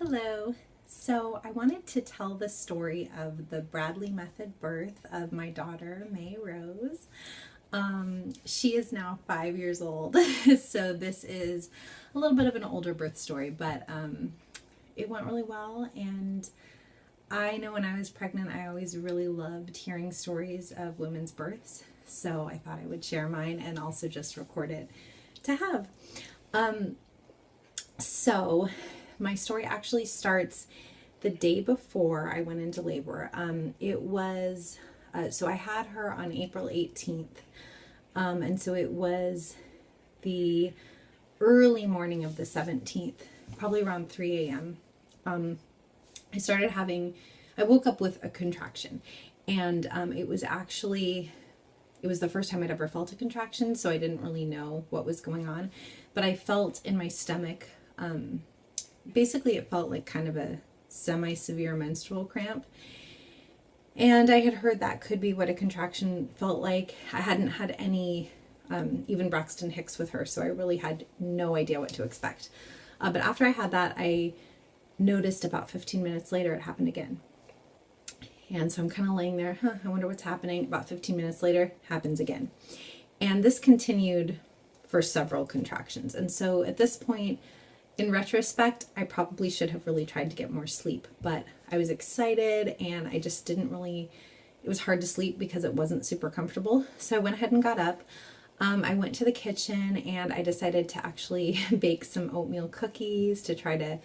Hello. So I wanted to tell the story of the Bradley method birth of my daughter, May Rose. She is now 5 years old, so this is a little bit of an older birth story, but it went really well. And I know when I was pregnant, I always really loved hearing stories of women's births, so I thought I would share mine and also just record it to have. Um, so my story actually starts the day before I went into labor. So I had her on April 18th. And so it was the early morning of the 17th, probably around 3 a.m. I started having, I woke up with a contraction, and it was the first time I'd ever felt a contraction, so I didn't really know what was going on, but I felt in my stomach, basically it felt like kind of a semi-severe menstrual cramp. And I had heard that could be what a contraction felt like. I hadn't had any, even Braxton Hicks with her, so I really had no idea what to expect. But after I had that, I noticed about 15 minutes later it happened again. And so I'm kind of laying there, I wonder what's happening. About 15 minutes later, happens again. And this continued for several contractions. And so at this point, in retrospect, I probably should have really tried to get more sleep, but I was excited and I just didn't really, it was hard to sleep because it wasn't super comfortable. So I went ahead and got up. I went to the kitchen and I decided to actually bake some oatmeal cookies to try to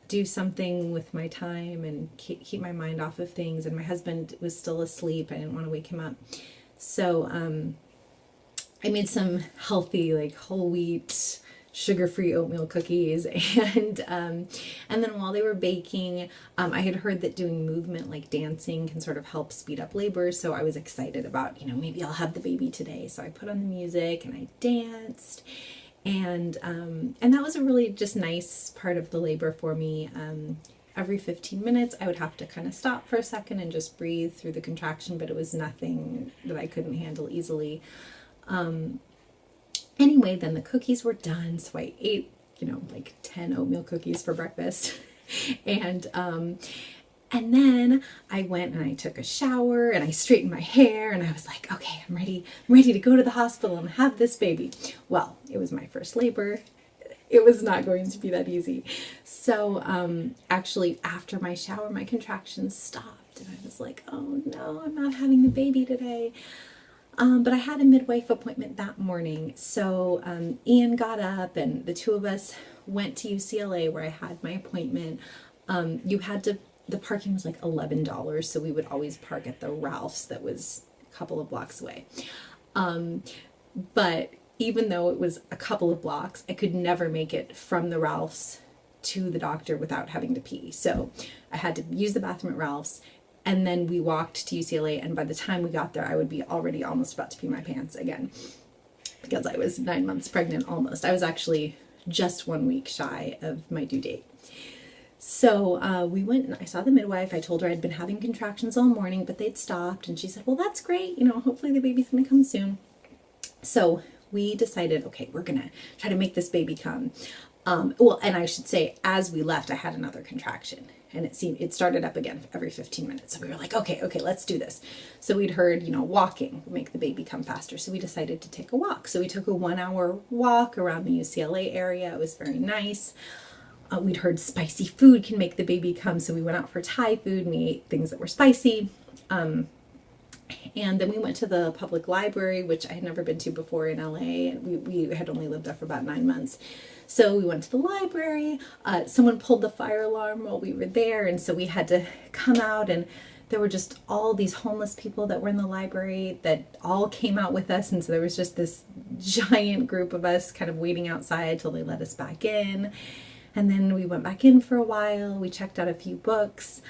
do something with my time and keep my mind off of things. And my husband was still asleep. I didn't want to wake him up. So I made some healthy, like whole wheat, sugar-free oatmeal cookies, and then while they were baking, I had heard that doing movement like dancing can sort of help speed up labor, so I was excited about, maybe I'll have the baby today. So I put on the music and I danced, and that was a really just nice part of the labor for me. Every 15 minutes I would have to kind of stop for a second and just breathe through the contraction, but it was nothing that I couldn't handle easily. Anyway, then the cookies were done, so I ate, like 10 oatmeal cookies for breakfast. And then I went and I took a shower and I straightened my hair and I was like, okay, I'm ready to go to the hospital and have this baby. Well, it was my first labor. It was not going to be that easy. So actually after my shower, my contractions stopped and I was like, oh no, I'm not having the baby today. But I had a midwife appointment that morning, so Ian got up and the two of us went to UCLA where I had my appointment. The parking was like $11, so we would always park at the Ralph's that was a couple of blocks away. But even though it was a couple of blocks, I could never make it from the Ralph's to the doctor without having to pee. So I had to use the bathroom at Ralph's. And then we walked to UCLA, and by the time we got there, I would be already almost about to pee my pants again because I was 9 months pregnant almost. I was actually just 1 week shy of my due date. So we went and I saw the midwife. I told her I'd been having contractions all morning, but they'd stopped. And she said, well, that's great. Hopefully the baby's going to come soon. So we decided, okay, we're going to try to make this baby come. And I should say, as we left, I had another contraction. And it started up again every 15 minutes. So we were like, okay, let's do this. So we'd heard, walking would make the baby come faster. So we decided to take a walk. So we took a 1-hour walk around the UCLA area. It was very nice. We'd heard spicy food can make the baby come. So we went out for Thai food and we ate things that were spicy. And then we went to the public library, which I had never been to before in LA. And we had only lived there for about 9 months. So we went to the library. Someone pulled the fire alarm while we were there. And so we had to come out, and there were just all these homeless people that were in the library that all came out with us. And so there was just this giant group of us kind of waiting outside till they let us back in. And then we went back in for a while. We checked out a few books.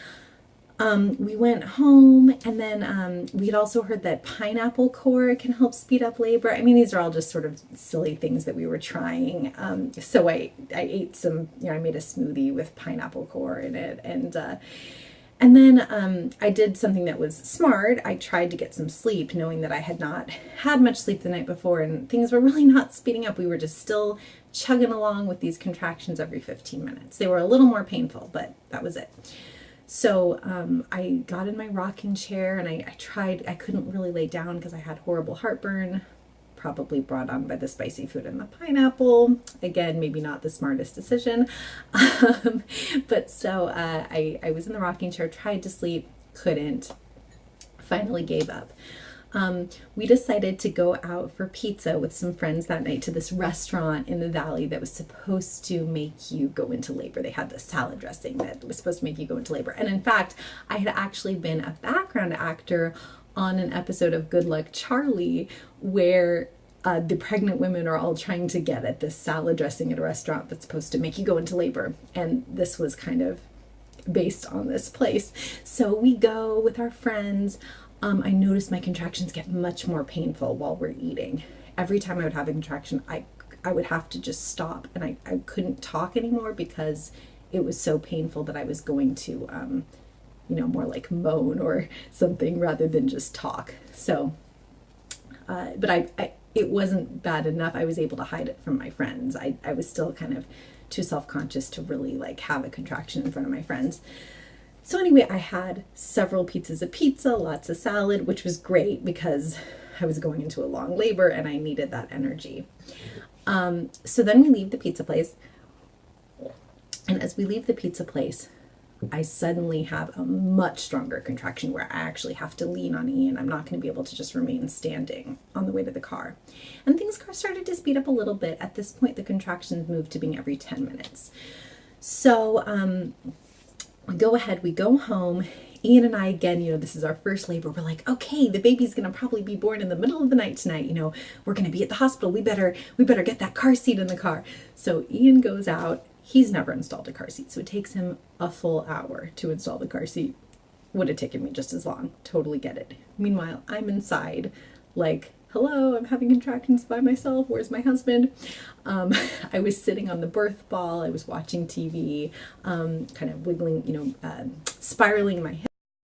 We went home, and then we had also heard that pineapple core can help speed up labor. I mean, these are all just sort of silly things that we were trying. So I ate some, I made a smoothie with pineapple core in it, and And then I did something that was smart. I tried to get some sleep, knowing that I had not had much sleep the night before and things were really not speeding up. We were just still chugging along with these contractions every 15 minutes. They were a little more painful, but that was it. So I got in my rocking chair and I tried, I couldn't really lay down because I had horrible heartburn, probably brought on by the spicy food and the pineapple. Again, maybe not the smartest decision. But so I was in the rocking chair, tried to sleep, couldn't, finally gave up. We decided to go out for pizza with some friends that night to this restaurant in the valley that was supposed to make you go into labor. They had this salad dressing that was supposed to make you go into labor. And in fact, I had actually been a background actor on an episode of Good Luck Charlie where the pregnant women are all trying to get at this salad dressing at a restaurant that's supposed to make you go into labor. And this was kind of based on this place. So we go with our friends. I noticed my contractions get much more painful while we're eating. Every time I would have a contraction, I would have to just stop and I couldn't talk anymore because it was so painful that I was going to, more like moan or something rather than just talk. So, but it wasn't bad enough. I was able to hide it from my friends. I was still kind of too self-conscious to really like have a contraction in front of my friends. So anyway, I had several pizzas of pizza, lots of salad, which was great because I was going into a long labor and I needed that energy. So then we leave the pizza place. And as we leave the pizza place, I suddenly have a much stronger contraction where I actually have to lean on Ian. I'm not going to be able to just remain standing on the way to the car. And things started to speed up a little bit. At this point, the contractions moved to being every 10 minutes. So we go ahead, we go home. Ian and I, again, this is our first labor. We're like, okay, the baby's going to probably be born in the middle of the night tonight. We're going to be at the hospital. We better get that car seat in the car. So Ian goes out. He's never installed a car seat, so it takes him a full hour to install the car seat. Would have taken me just as long. Totally get it. Meanwhile, I'm inside, like, hello, I'm having contractions by myself. Where's my husband? I was sitting on the birth ball. I was watching TV, kind of wiggling, spiraling in my hips.